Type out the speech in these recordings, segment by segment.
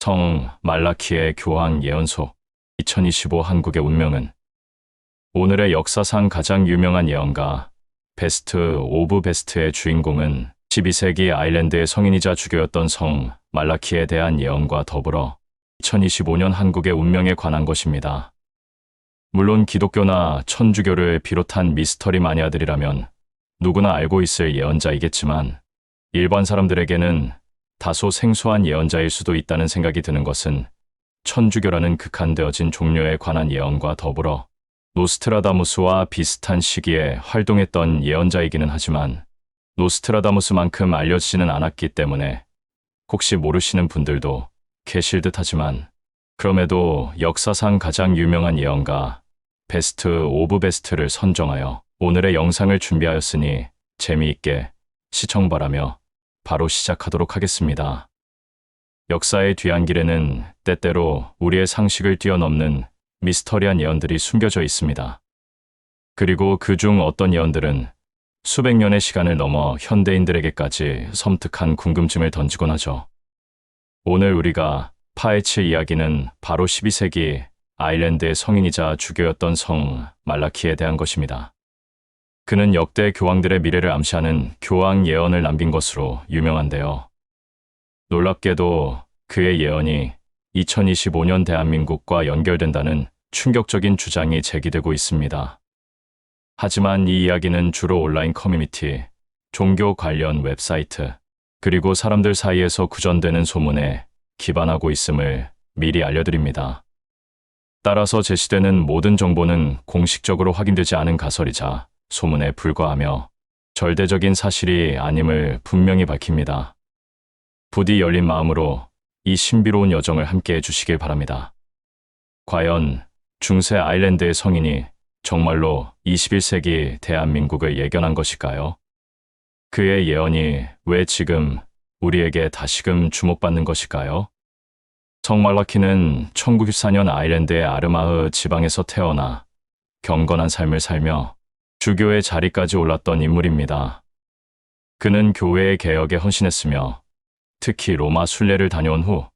성 말라키의 교황 예언소 2025 한국의 운명은 오늘의 역사상 가장 유명한 예언가 베스트 오브 베스트의 주인공은 12세기 아일랜드의 성인이자 주교였던 성 말라키에 대한 예언과 더불어 2025년 한국의 운명에 관한 것입니다. 물론 기독교나 천주교를 비롯한 미스터리 마니아들이라면 누구나 알고 있을 예언자이겠지만 일반 사람들에게는 다소 생소한 예언자일 수도 있다는 생각이 드는 것은 천주교라는 극한되어진 종교에 관한 예언과 더불어 노스트라다무스와 비슷한 시기에 활동했던 예언자이기는 하지만 노스트라다무스만큼 알려지지는 않았기 때문에 혹시 모르시는 분들도 계실 듯 하지만 그럼에도 역사상 가장 유명한 예언가 베스트 오브 베스트를 선정하여 오늘의 영상을 준비하였으니 재미있게 시청 바라며 바로 시작하도록 하겠습니다. 역사의 뒤안길에는 때때로 우리의 상식을 뛰어넘는 미스터리한 예언들이 숨겨져 있습니다. 그리고 그중 어떤 예언들은 수백 년의 시간을 넘어 현대인들에게까지 섬뜩한 궁금증을 던지곤 하죠. 오늘 우리가 파헤칠 이야기는 바로 12세기 아일랜드의 성인이자 주교였던 성 말라키에 대한 것입니다. 그는 역대 교황들의 미래를 암시하는 교황 예언을 남긴 것으로 유명한데요. 놀랍게도 그의 예언이 2025년 대한민국과 연결된다는 충격적인 주장이 제기되고 있습니다. 하지만 이 이야기는 주로 온라인 커뮤니티, 종교 관련 웹사이트, 그리고 사람들 사이에서 구전되는 소문에 기반하고 있음을 미리 알려드립니다. 따라서 제시되는 모든 정보는 공식적으로 확인되지 않은 가설이자 소문에 불과하며 절대적인 사실이 아님을 분명히 밝힙니다. 부디 열린 마음으로 이 신비로운 여정을 함께 해주시길 바랍니다. 과연 중세 아일랜드의 성인이 정말로 21세기 대한민국을 예견한 것일까요? 그의 예언이 왜 지금 우리에게 다시금 주목받는 것일까요? 성 말라키는 1914년 아일랜드의 아르마흐 지방에서 태어나 경건한 삶을 살며 주교의 자리까지 올랐던 인물입니다. 그는 교회의 개혁에 헌신했으며 특히 로마 순례를 다녀온 후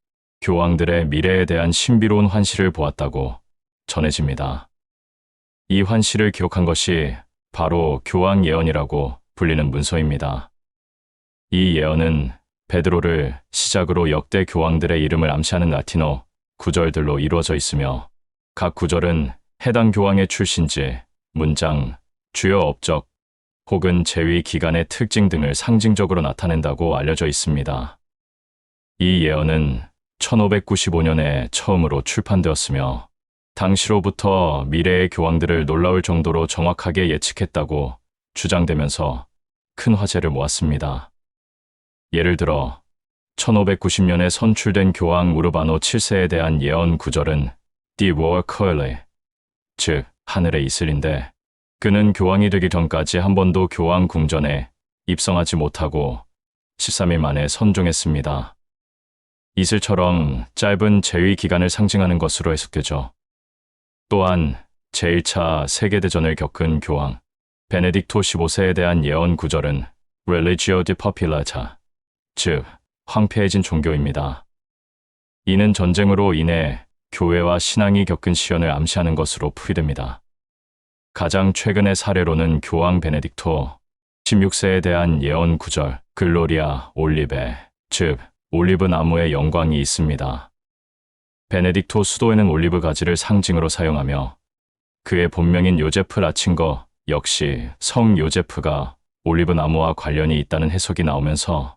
교황들의 미래에 대한 신비로운 환시를 보았다고 전해집니다. 이 환시를 기록한 것이 바로 교황 예언이라고 불리는 문서입니다. 이 예언은 베드로를 시작으로 역대 교황들의 이름을 암시하는 라틴어 구절들로 이루어져 있으며 각 구절은 해당 교황의 출신지, 문장, 주요 업적 혹은 재위 기간의 특징 등을 상징적으로 나타낸다고 알려져 있습니다. 이 예언은 1595년에 처음으로 출판되었으며 당시로부터 미래의 교황들을 놀라울 정도로 정확하게 예측했다고 주장되면서 큰 화제를 모았습니다. 예를 들어 1590년에 선출된 교황 우르바노 7세에 대한 예언 구절은 Die War Coele, 즉 하늘에 이슬인데 그는 교황이 되기 전까지 한 번도 교황 궁전에 입성하지 못하고 13일 만에 선종했습니다. 이슬처럼 짧은 재위 기간을 상징하는 것으로 해석되죠. 또한 제1차 세계대전을 겪은 교황 베네딕토 15세에 대한 예언 구절은 Religio depopulata, 즉 황폐해진 종교입니다. 이는 전쟁으로 인해 교회와 신앙이 겪은 시련을 암시하는 것으로 풀이됩니다. 가장 최근의 사례로는 교황 베네딕토 16세에 대한 예언 구절 글로리아 올리베, 즉 올리브 나무의 영광이 있습니다. 베네딕토 수도에는 올리브 가지를 상징으로 사용하며 그의 본명인 요제프 라친거 역시 성 요제프가 올리브 나무와 관련이 있다는 해석이 나오면서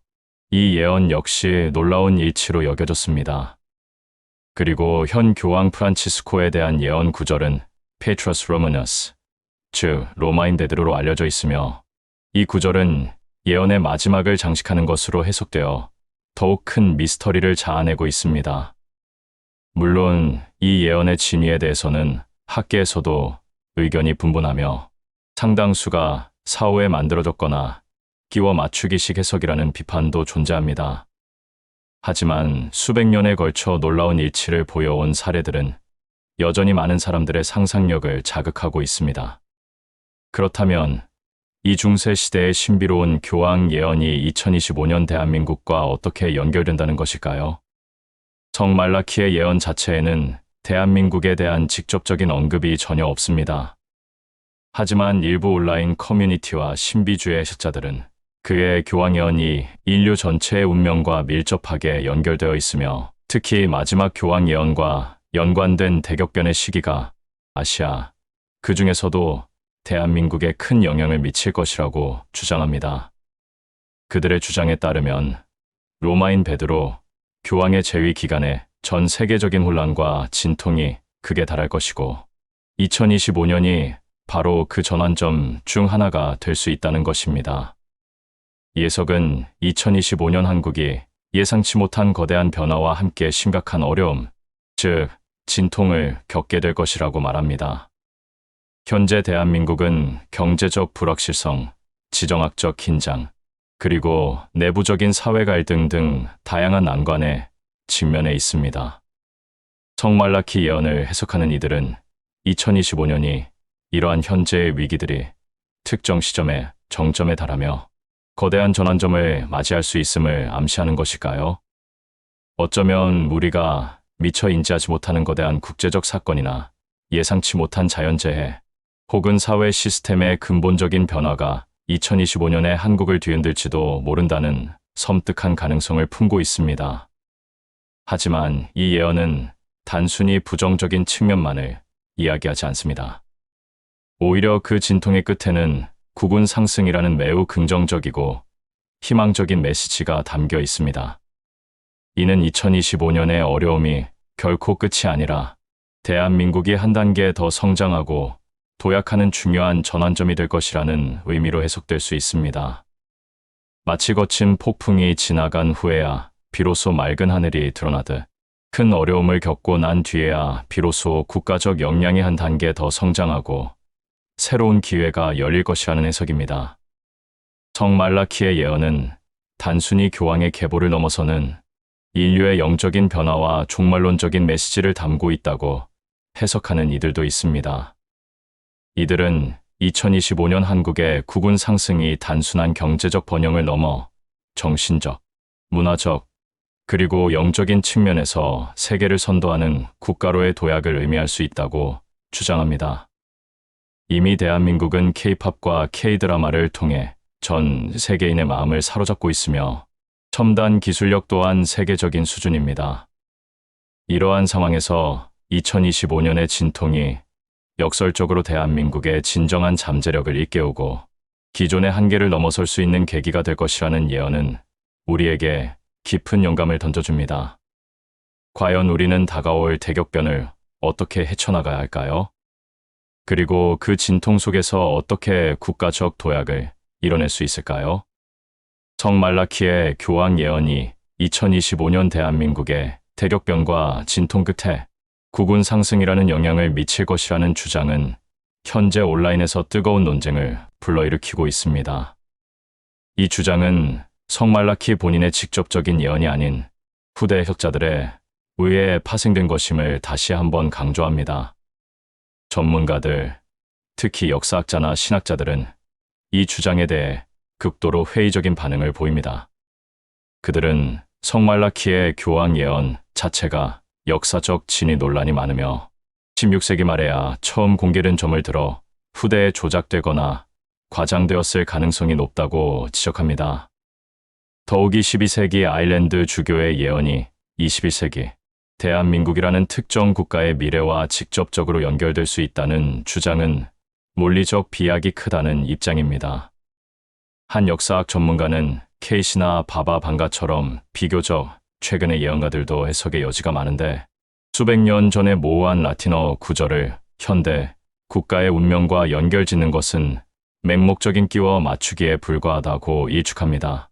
이 예언 역시 놀라운 일치로 여겨졌습니다. 그리고 현 교황 프란치스코에 대한 예언 구절은 Petrus Romanus, 즉 로마인 베드로로 알려져 있으며 이 구절은 예언의 마지막을 장식하는 것으로 해석되어 더욱 큰 미스터리를 자아내고 있습니다. 물론 이 예언의 진위에 대해서는 학계에서도 의견이 분분하며 상당수가 사후에 만들어졌거나 끼워 맞추기식 해석이라는 비판도 존재합니다. 하지만 수백 년에 걸쳐 놀라운 일치를 보여온 사례들은 여전히 많은 사람들의 상상력을 자극하고 있습니다. 그렇다면 이 중세 시대의 신비로운 교황 예언이 2025년 대한민국과 어떻게 연결된다는 것일까요? 성 말라키의 예언 자체에는 대한민국에 대한 직접적인 언급이 전혀 없습니다. 하지만 일부 온라인 커뮤니티와 신비주의 해석자들은 그의 교황 예언이 인류 전체의 운명과 밀접하게 연결되어 있으며 특히 마지막 교황 예언과 연관된 대격변의 시기가 아시아, 그 중에서도 대한민국에 큰 영향을 미칠 것이라고 주장합니다. 그들의 주장에 따르면 로마인 베드로 교황의 재위 기간에 전 세계적인 혼란과 진통이 극에 달할 것이고 2025년이 바로 그 전환점 중 하나가 될 수 있다는 것입니다. 이 해석은 2025년 한국이 예상치 못한 거대한 변화와 함께 심각한 어려움, 즉 진통을 겪게 될 것이라고 말합니다. 현재 대한민국은 경제적 불확실성, 지정학적 긴장, 그리고 내부적인 사회 갈등 등 다양한 난관에 직면해 있습니다. 성말라키 예언을 해석하는 이들은 2025년이 이러한 현재의 위기들이 특정 시점에 정점에 달하며 거대한 전환점을 맞이할 수 있음을 암시하는 것일까요? 어쩌면 우리가 미처 인지하지 못하는 거대한 국제적 사건이나 예상치 못한 자연재해 혹은 사회 시스템의 근본적인 변화가 2025년에 한국을 뒤흔들지도 모른다는 섬뜩한 가능성을 품고 있습니다. 하지만 이 예언은 단순히 부정적인 측면만을 이야기하지 않습니다. 오히려 그 진통의 끝에는 국운 상승이라는 매우 긍정적이고 희망적인 메시지가 담겨 있습니다. 이는 2025년의 어려움이 결코 끝이 아니라 대한민국이 한 단계 더 성장하고 도약하는 중요한 전환점이 될 것이라는 의미로 해석될 수 있습니다. 마치 거친 폭풍이 지나간 후에야 비로소 맑은 하늘이 드러나듯 큰 어려움을 겪고 난 뒤에야 비로소 국가적 역량이 한 단계 더 성장하고 새로운 기회가 열릴 것이라는 해석입니다. 성 말라키의 예언은 단순히 교황의 계보를 넘어서는 인류의 영적인 변화와 종말론적인 메시지를 담고 있다고 해석하는 이들도 있습니다. 이들은 2025년 한국의 국운 상승이 단순한 경제적 번영을 넘어 정신적, 문화적, 그리고 영적인 측면에서 세계를 선도하는 국가로의 도약을 의미할 수 있다고 주장합니다. 이미 대한민국은 K-팝과 K-드라마를 통해 전 세계인의 마음을 사로잡고 있으며 첨단 기술력 또한 세계적인 수준입니다. 이러한 상황에서 2025년의 진통이 역설적으로 대한민국의 진정한 잠재력을 일깨우고 기존의 한계를 넘어설 수 있는 계기가 될 것이라는 예언은 우리에게 깊은 영감을 던져줍니다. 과연 우리는 다가올 대격변을 어떻게 헤쳐나가야 할까요? 그리고 그 진통 속에서 어떻게 국가적 도약을 이뤄낼 수 있을까요? 성 말라키의 교황 예언이 2025년 대한민국의 대격변과 진통 끝에 국운 상승이라는 영향을 미칠 것이라는 주장은 현재 온라인에서 뜨거운 논쟁을 불러일으키고 있습니다. 이 주장은 성 말라키 본인의 직접적인 예언이 아닌 후대 해석자들의 의회에 파생된 것임을 다시 한번 강조합니다. 전문가들, 특히 역사학자나 신학자들은 이 주장에 대해 극도로 회의적인 반응을 보입니다. 그들은 성 말라키의 교황 예언 자체가 역사적 진위 논란이 많으며 16세기 말에야 처음 공개된 점을 들어 후대에 조작되거나 과장되었을 가능성이 높다고 지적합니다. 더욱이 12세기 아일랜드 주교의 예언이 21세기 대한민국이라는 특정 국가의 미래와 직접적으로 연결될 수 있다는 주장은 논리적 비약이 크다는 입장입니다. 한 역사학 전문가는 케이시나 바바 방가처럼 비교적 최근의 예언가들도 해석의 여지가 많은데 수백 년 전의 모호한 라틴어 구절을 현대 국가의 운명과 연결짓는 것은 맹목적인 끼워 맞추기에 불과하다고 일축합니다.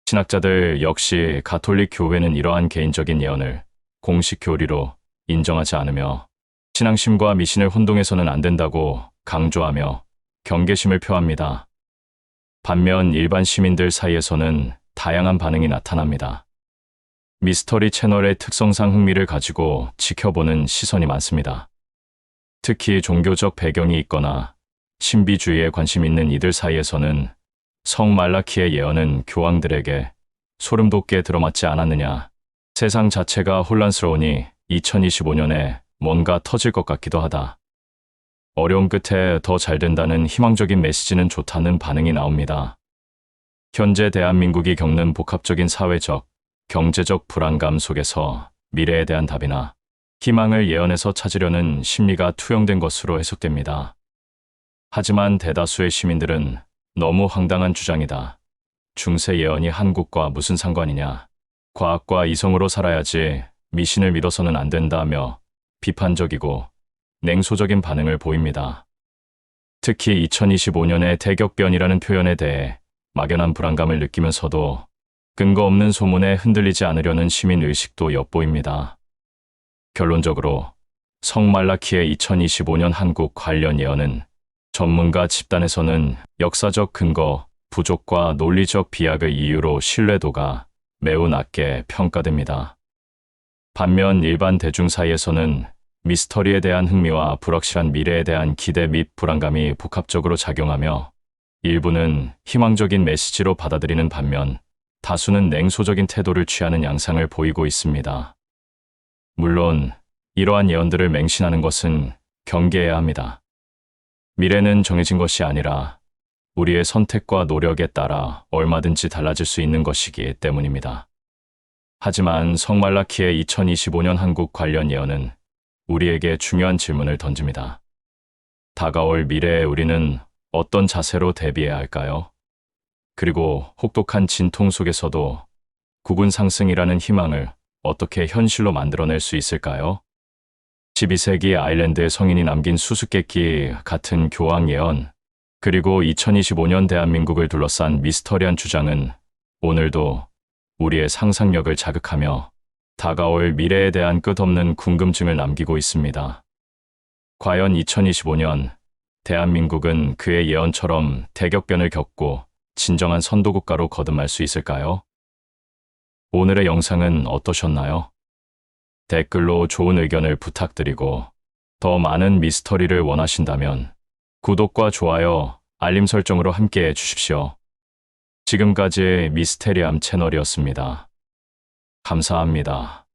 신학자들 역시 가톨릭 교회는 이러한 개인적인 예언을 공식 교리로 인정하지 않으며 신앙심과 미신을 혼동해서는 안 된다고 강조하며 경계심을 표합니다. 반면 일반 시민들 사이에서는 다양한 반응이 나타납니다. 미스터리 채널의 특성상 흥미를 가지고 지켜보는 시선이 많습니다. 특히 종교적 배경이 있거나 신비주의에 관심 있는 이들 사이에서는 성 말라키의 예언은 교황들에게 소름 돋게 들어맞지 않았느냐, 세상 자체가 혼란스러우니 2025년에 뭔가 터질 것 같기도 하다. 어려움 끝에 더 잘 된다는 희망적인 메시지는 좋다는 반응이 나옵니다. 현재 대한민국이 겪는 복합적인 사회적, 경제적 불안감 속에서 미래에 대한 답이나 희망을 예언해서 찾으려는 심리가 투영된 것으로 해석됩니다. 하지만 대다수의 시민들은 너무 황당한 주장이다. 중세 예언이 한국과 무슨 상관이냐. 과학과 이성으로 살아야지 미신을 믿어서는 안 된다며 비판적이고 냉소적인 반응을 보입니다. 특히 2025년의 대격변이라는 표현에 대해 막연한 불안감을 느끼면서도 근거 없는 소문에 흔들리지 않으려는 시민 의식도 엿보입니다. 결론적으로 성말라키의 2025년 한국 관련 예언은 전문가 집단에서는 역사적 근거, 부족과 논리적 비약을 이유로 신뢰도가 매우 낮게 평가됩니다. 반면 일반 대중 사이에서는 미스터리에 대한 흥미와 불확실한 미래에 대한 기대 및 불안감이 복합적으로 작용하며 일부는 희망적인 메시지로 받아들이는 반면 다수는 냉소적인 태도를 취하는 양상을 보이고 있습니다. 물론 이러한 예언들을 맹신하는 것은 경계해야 합니다. 미래는 정해진 것이 아니라 우리의 선택과 노력에 따라 얼마든지 달라질 수 있는 것이기 때문입니다. 하지만 성말라키의 2025년 한국 관련 예언은 우리에게 중요한 질문을 던집니다. 다가올 미래에 우리는 어떤 자세로 대비해야 할까요? 그리고 혹독한 진통 속에서도 국운 상승이라는 희망을 어떻게 현실로 만들어낼 수 있을까요? 12세기 아일랜드의 성인이 남긴 수수께끼 같은 교황 예언, 그리고 2025년 대한민국을 둘러싼 미스터리한 주장은 오늘도 우리의 상상력을 자극하며 다가올 미래에 대한 끝없는 궁금증을 남기고 있습니다. 과연 2025년 대한민국은 그의 예언처럼 대격변을 겪고 진정한 선도국가로 거듭날 수 있을까요? 오늘의 영상은 어떠셨나요? 댓글로 좋은 의견을 부탁드리고 더 많은 미스터리를 원하신다면 구독과 좋아요, 알림 설정으로 함께해 주십시오. 지금까지 미스테리함 채널이었습니다. 감사합니다.